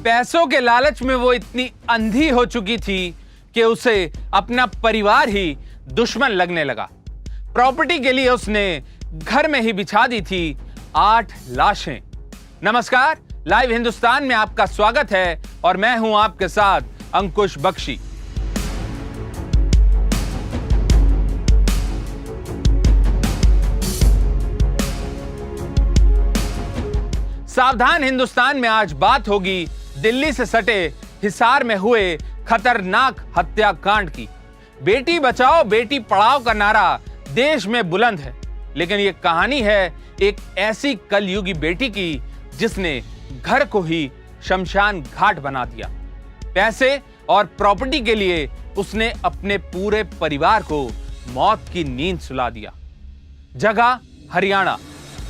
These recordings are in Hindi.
पैसों के लालच में वो इतनी अंधी हो चुकी थी कि उसे अपना परिवार ही दुश्मन लगने लगा। प्रॉपर्टी के लिए उसने घर में ही बिछा दी थी 8 लाशें। नमस्कार, लाइव हिंदुस्तान में आपका स्वागत है और मैं हूं आपके साथ अंकुश बख्शी। सावधान हिंदुस्तान में आज बात होगी दिल्ली से सटे हिसार में हुए खतरनाक हत्याकांड की। बेटी बचाओ बेटी पढ़ाओ का नारा देश में बुलंद है, लेकिन यह कहानी है एक ऐसी कलयुगी बेटी की जिसने घर को ही शमशान घाट बना दिया। पैसे और प्रॉपर्टी के लिए उसने अपने पूरे परिवार को मौत की नींद सुला दिया। जगह हरियाणा,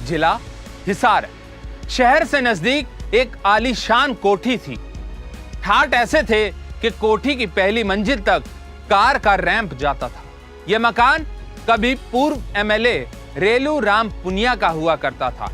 जिला हिसार। शहर से नजदीक एक आलीशान कोठी थी। ठाट ऐसे थे कि कोठी की पहली मंजिल तक कार का रैंप जाता था। यह मकान कभी पूर्व एमएलए रेलू राम पुनिया का हुआ करता था।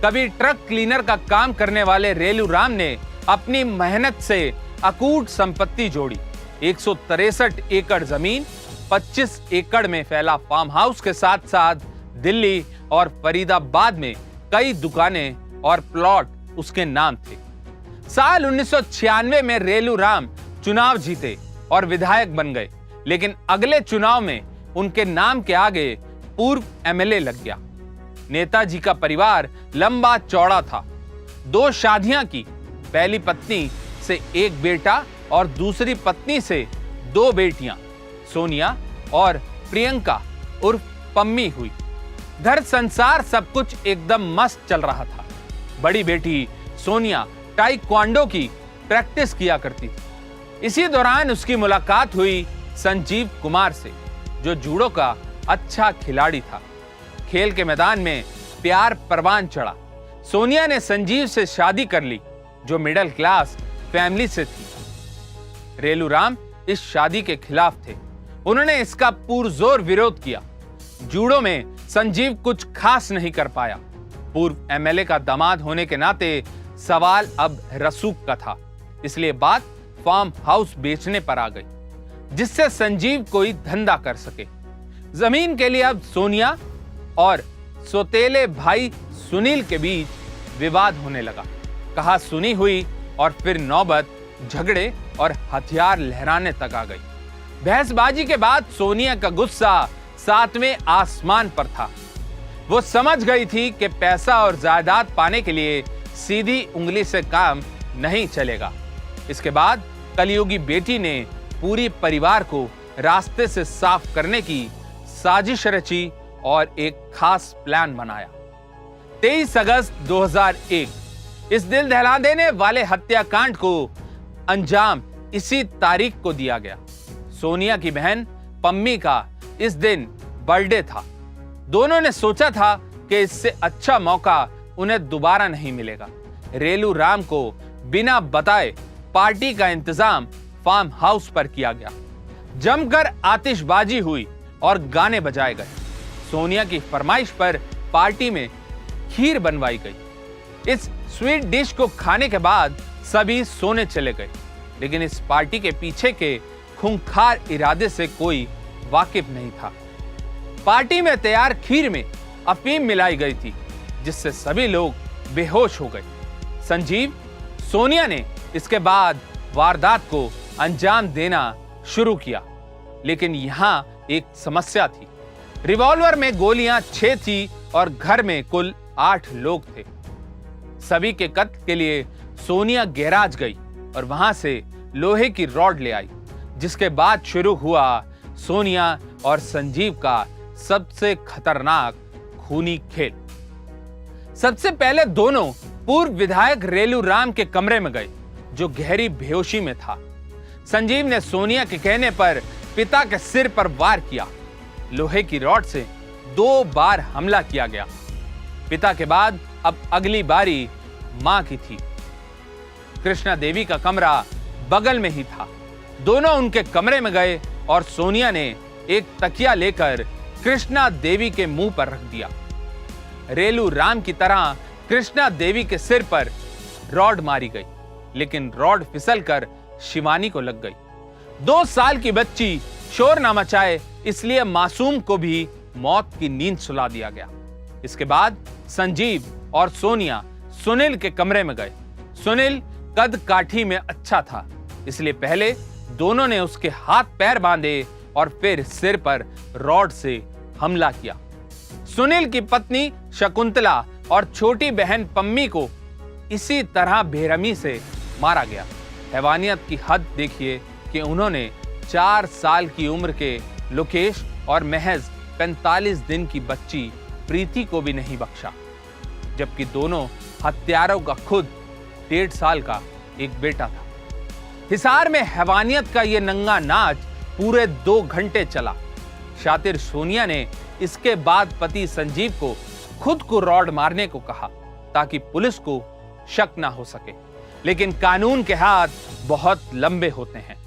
कभी ट्रक क्लीनर का काम करने वाले रेलू राम ने अपनी मेहनत से अकूट संपत्ति जोड़ी। 163 एकड़ जमीन, 25 एकड़ में फैला फार्म हाउस के साथ साथ दिल्ली और फरीदाबाद में कई दुकानें और प्लॉट उसके नाम थे। साल 1996 में रेलू राम चुनाव जीते और विधायक बन गए, लेकिन अगले चुनाव में उनके नाम के आगे पूर्व एमएलए लग गया। नेताजी का परिवार लंबा चौड़ा था। 2 शादियां की। पहली पत्नी से एक बेटा और दूसरी पत्नी से 2 बेटियां, सोनिया और प्रियंका उर्फ पम्मी हुई। घर संसार सब कुछ एकदम मस्त चल रहा था। बड़ी बेटी सोनिया ताइक्वांडो की प्रैक्टिस किया करती थी। इसी दौरान उसकी मुलाकात हुई संजीव कुमार से, जो जूडो का अच्छा खिलाड़ी था। खेल के मैदान में प्यार परवान चढ़ा। सोनिया ने संजीव से शादी कर ली, जो मिडिल क्लास फैमिली से थी। रेलू राम इस शादी के खिलाफ थे। उन्होंने इसका पुरजोर विरोध किया। जूडो में संजीव कुछ खास नहीं कर पाया। पूर्व एमएलए का दामाद होने के नाते सवाल अब रसूख का था, इसलिए बात फार्म हाउस बेचने पर आ गई, जिससे संजीव कोई धंधा कर सके। जमीन के लिए अब सोनिया और सौतेले भाई सुनील के बीच विवाद होने लगा। कहा सुनी हुई और फिर नौबत झगड़े और हथियार लहराने तक आ गई। बहसबाजी के बाद सोनिया का गुस्सा 7वें आसमान पर था। वो समझ गई थी कि पैसा और जायदाद पाने के लिए सीधी उंगली से काम नहीं चलेगा। इसके बाद कलयुगी बेटी ने पूरी परिवार को रास्ते से साफ करने की साजिश रची और एक खास प्लान बनाया। 23 अगस्त 2001 इस दिल दहला देने वाले हत्याकांड को अंजाम इसी तारीख को दिया गया। सोनिया की बहन पम्मी का इस दिन बर्थडे था। दोनों ने सोचा था कि इससे अच्छा मौका उन्हें दोबारा नहीं मिलेगा। रेलू राम को बिना बताए पार्टी का इंतजाम फार्म हाउस पर किया गया। जमकर आतिशबाजी हुई और गाने बजाए गए। सोनिया की फरमाइश पर पार्टी में खीर बनवाई गई। इस स्वीट डिश को खाने के बाद सभी सोने चले गए, लेकिन इस पार्टी के पीछे के खूंखार इरादे से कोई वाकिफ नहीं था। पार्टी में तैयार खीर में अफीम मिलाई गई थी, जिससे सभी लोग बेहोश हो गए। संजीव, सोनिया ने इसके बाद वारदात को अंजाम देना शुरू किया, लेकिन यहां एक समस्या थी। रिवॉल्वर में गोलियां 6 थी और घर में कुल 8 लोग थे। सभी के कत्ल के लिए सोनिया गैराज गई और वहां से लोहे की रॉड ले आई, जिसके बाद शुरू हुआ सोनिया और संजीव का सबसे खतरनाक खूनी खेल। सबसे पहले दोनों पूर्व विधायक रेलू राम के कमरे में गए, जो गहरी बेहोशी में था। संजीव ने सोनिया के कहने पर पिता के सिर पर वार किया। लोहे की रॉड से 2 बार हमला किया गया। पिता के बाद अब अगली बारी मां की थी। कृष्णा देवी का कमरा बगल में ही था। दोनों उनके कमरे में गए और सोनिया ने एक तकिया लेकर कृष्णा देवी के मुंह पर रख दिया। रेलू राम की तरह कृष्णा देवी के सिर पर रॉड मारी गई। लेकिन रॉड फिसलकर शिवानी को लग गई। 2 साल की बच्ची शोर ना मचाए इसलिए मासूम को भी मौत की नींद सुला दिया गया। इसके बाद संजीव और सोनिया सुनील के कमरे में गए। सुनील कद काठी में अच्छा था, इसलिए पहले दोनों ने उसके हाथ पैर बांधे और फिर सिर पर रॉड से हमला किया। सुनील की पत्नी शकुंतला और छोटी बहन पम्मी को इसी तरह बेरहमी से मारा गया। हैवानियत की हद देखिए कि उन्होंने 4 साल की उम्र के लोकेश और महज 45 दिन की बच्ची प्रीति को भी नहीं बख्शा, जबकि दोनों हत्यारों का खुद 1.5 साल का एक बेटा था। हिसार में हैवानियत का यह नंगा नाच पूरे 2 घंटे चला। शातिर सोनिया ने इसके बाद पति संजीव को खुद को रॉड मारने को कहा ताकि पुलिस को शक ना हो सके, लेकिन कानून के हाथ बहुत लंबे होते हैं।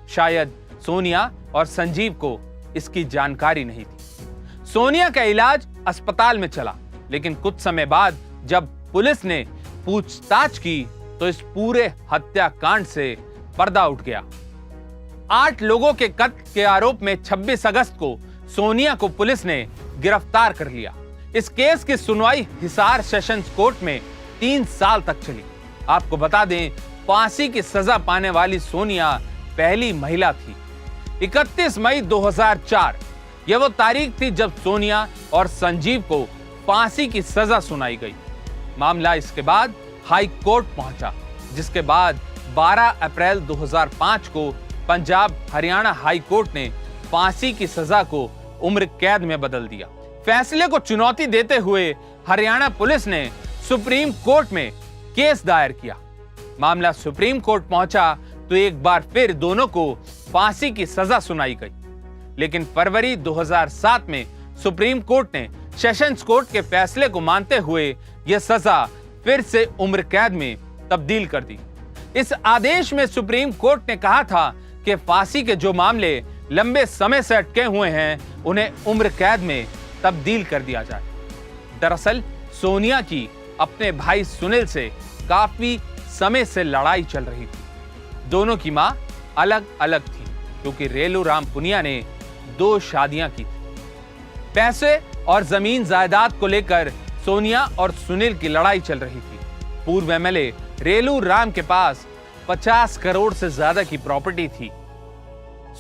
शायद सोनिया और संजीव को इसकी जानकारी नहीं थी। सोनिया का इलाज अस्पताल में चला, लेकिन कुछ समय बाद जब पुलिस ने पूछताछ की तो इस पूरे हत्याकांड से पर्दा उठ गया। 8 लोगों के कत्ल के आरोप में 26 अगस्त को सोनिया को पुलिस ने गिरफ्तार कर लिया। इस केस की सुनवाई हिसार सेशंस कोर्ट में 3 साल तक चली। आपको बता दें, फांसी की सजा पाने वाली सोनिया पहली महिला थी। 31 मई 2004 यह वो तारीख थी जब सोनिया और संजीव को फांसी की सजा सुनाई गई। मामला इसके बाद हाई कोर्ट पहुंचा, जिसके बाद 12 अप्रैल 2005 को पंजाब हरियाणा हाई कोर्ट ने फांसी की सजा को उम्र कैद में बदल दिया। फैसले को चुनौती देते हुए हरियाणा पुलिस ने सुप्रीम कोर्ट में केस दायर किया। मामला सुप्रीम कोर्ट पहुंचा तो एक बार फिर दोनों को फांसी की सजा सुनाई गई, लेकिन फरवरी 2007 में सुप्रीम कोर्ट ने सेशंस कोर्ट के फैसले को मानते हुए यह सजा फिर से उम्र कैद में तब्दील कर दी। इस आदेश में सुप्रीम कोर्ट ने कहा था कि फांसी के जो मामले लंबे समय से अटके हुए हैं उन्हें उम्र कैद में तब्दील कर दिया जाए। दरअसल सोनिया की अपने भाई सुनील से काफी समय से लड़ाई चल रही थी। दोनों की मां अलग अलग थी क्योंकि रेलू राम पुनिया ने 2 शादियां की थी। पैसे और जमीन जायदाद को लेकर सोनिया और सुनील की लड़ाई चल रही थी। पूर्व एमएलए रेलू राम के पास 50 करोड़ से ज्यादा की प्रॉपर्टी थी।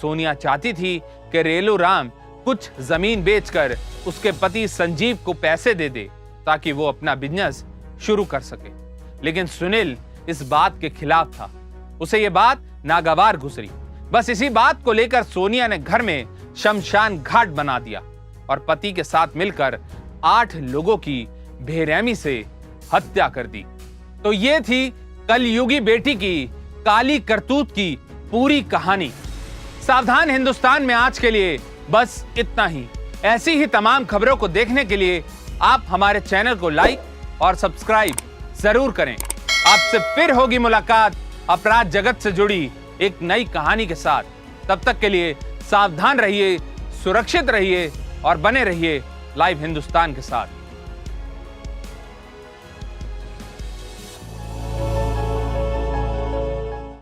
सोनिया चाहती थी कि रेलू राम कुछ जमीन बेचकर उसके पति संजीव को पैसे दे दे ताकि वो अपना बिजनेस शुरू कर सके, लेकिन सुनील इस बात के खिलाफ था। उसे ये बात नागवार गुजरी। बस इसी बात को लेकर सोनिया ने घर में शमशान घाट बना दिया और पति के साथ मिलकर 8 लोगों की बेरहमी से हत्या कर दी। तो ये थी कलयुगी बेटी की काली करतूत की पूरी कहानी। सावधान हिंदुस्तान में आज के लिए बस इतना ही। ऐसी ही तमाम खबरों को देखने के लिए आप हमारे चैनल को लाइक और सब्सक्राइब जरूर करें। आपसे फिर होगी मुलाकात अपराध जगत से जुड़ी एक नई कहानी के साथ। तब तक के लिए सावधान रहिए, सुरक्षित रहिए और बने रहिए लाइव हिंदुस्तान के साथ।